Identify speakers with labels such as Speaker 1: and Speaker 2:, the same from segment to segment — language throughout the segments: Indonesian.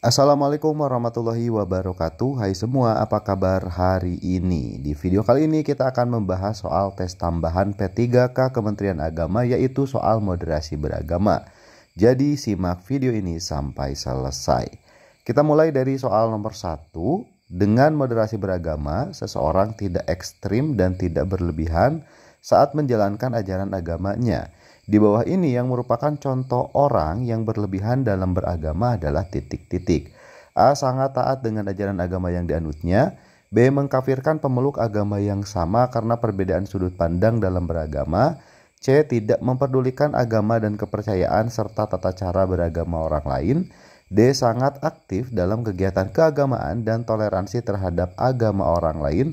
Speaker 1: Assalamualaikum warahmatullahi wabarakatuh. Hai semua, apa kabar hari ini? Di video kali ini kita akan membahas soal tes tambahan P3K Kementerian Agama, yaitu soal moderasi beragama. Jadi simak video ini sampai selesai. Kita mulai dari soal nomor 1. Dengan moderasi beragama, seseorang tidak ekstrim dan tidak berlebihan saat menjalankan ajaran agamanya. Di bawah ini yang merupakan contoh orang yang berlebihan dalam beragama adalah titik-titik. A. Sangat taat dengan ajaran agama yang dianutnya. B. Mengkafirkan pemeluk agama yang sama karena perbedaan sudut pandang dalam beragama. C. Tidak memperdulikan agama dan kepercayaan serta tata cara beragama orang lain. D. Sangat aktif dalam kegiatan keagamaan dan toleransi terhadap agama orang lain.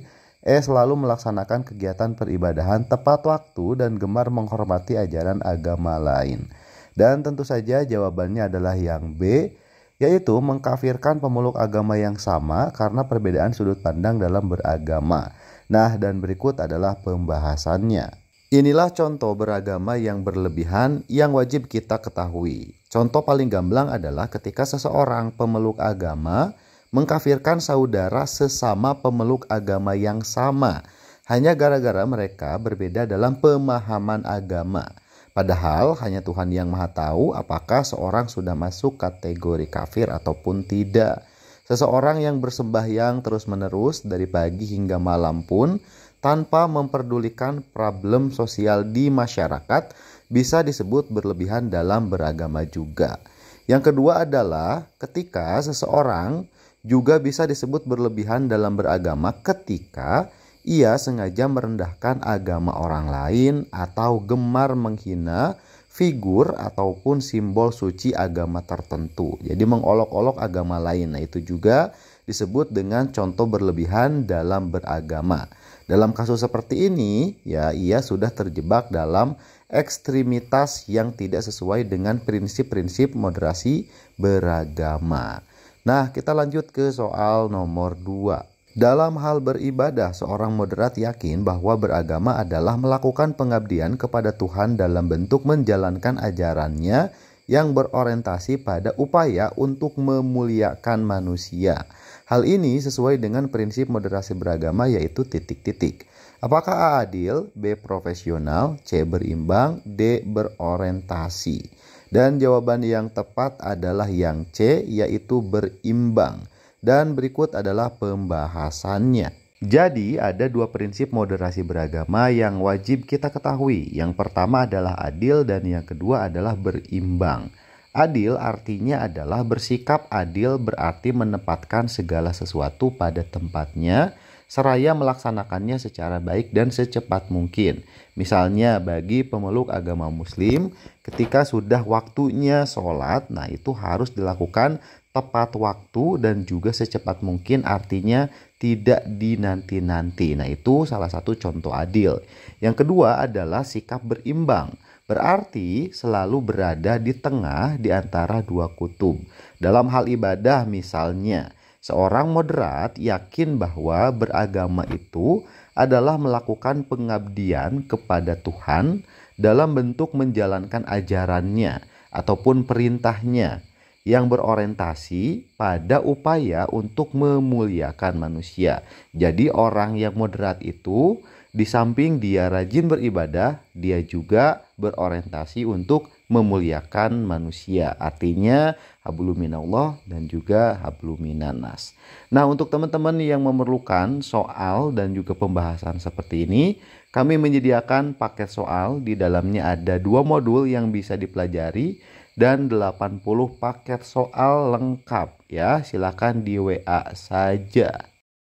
Speaker 1: E. Selalu melaksanakan kegiatan peribadahan tepat waktu dan gemar menghormati ajaran agama lain. Dan tentu saja jawabannya adalah yang B, yaitu mengkafirkan pemeluk agama yang sama karena perbedaan sudut pandang dalam beragama. Nah, dan berikut adalah pembahasannya. Inilah contoh beragama yang berlebihan yang wajib kita ketahui. Contoh paling gamblang adalah ketika seseorang pemeluk agama mengkafirkan saudara sesama pemeluk agama yang sama hanya gara-gara mereka berbeda dalam pemahaman agama. Padahal hanya Tuhan yang Maha tahu apakah seorang sudah masuk kategori kafir ataupun tidak. Seseorang yang bersembahyang terus-menerus dari pagi hingga malam pun tanpa memperdulikan problem sosial di masyarakat bisa disebut berlebihan dalam beragama juga. Yang kedua adalah ketika seseorang juga bisa disebut berlebihan dalam beragama ketika ia sengaja merendahkan agama orang lain atau gemar menghina figur ataupun simbol suci agama tertentu. Jadi mengolok-olok agama lain. Nah, itu juga disebut dengan contoh berlebihan dalam beragama. Dalam kasus seperti ini, ya ia sudah terjebak dalam ekstremitas yang tidak sesuai dengan prinsip-prinsip moderasi beragama. Nah, kita lanjut ke soal nomor 2. Dalam hal beribadah, seorang moderat yakin bahwa beragama adalah melakukan pengabdian kepada Tuhan dalam bentuk menjalankan ajarannya yang berorientasi pada upaya untuk memuliakan manusia. Hal ini sesuai dengan prinsip moderasi beragama yaitu titik-titik. Apakah A adil, B profesional, C berimbang, D berorientasi? Dan jawaban yang tepat adalah yang C, yaitu berimbang. Dan berikut adalah pembahasannya. Jadi ada dua prinsip moderasi beragama yang wajib kita ketahui. Yang pertama adalah adil dan yang kedua adalah berimbang. Adil artinya adalah bersikap adil, berarti menempatkan segala sesuatu pada tempatnya seraya melaksanakannya secara baik dan secepat mungkin. Misalnya bagi pemeluk agama muslim, ketika sudah waktunya sholat, nah itu harus dilakukan tepat waktu dan juga secepat mungkin, artinya tidak dinanti-nanti. Nah, itu salah satu contoh adil. Yang kedua adalah sikap berimbang. Berarti selalu berada di tengah di antara dua kutub. Dalam hal ibadah misalnya, seorang moderat yakin bahwa beragama itu adalah melakukan pengabdian kepada Tuhan dalam bentuk menjalankan ajarannya ataupun perintahnya yang berorientasi pada upaya untuk memuliakan manusia. Jadi orang yang moderat itu di samping dia rajin beribadah, dia juga berorientasi untuk memuliakan manusia. Artinya hablum minallah dan juga hablum minannas. Nah, untuk teman-teman yang memerlukan soal dan juga pembahasan seperti ini, kami menyediakan paket soal. Di dalamnya ada 2 modul yang bisa dipelajari dan 80 paket soal lengkap ya. Silakan di WA saja.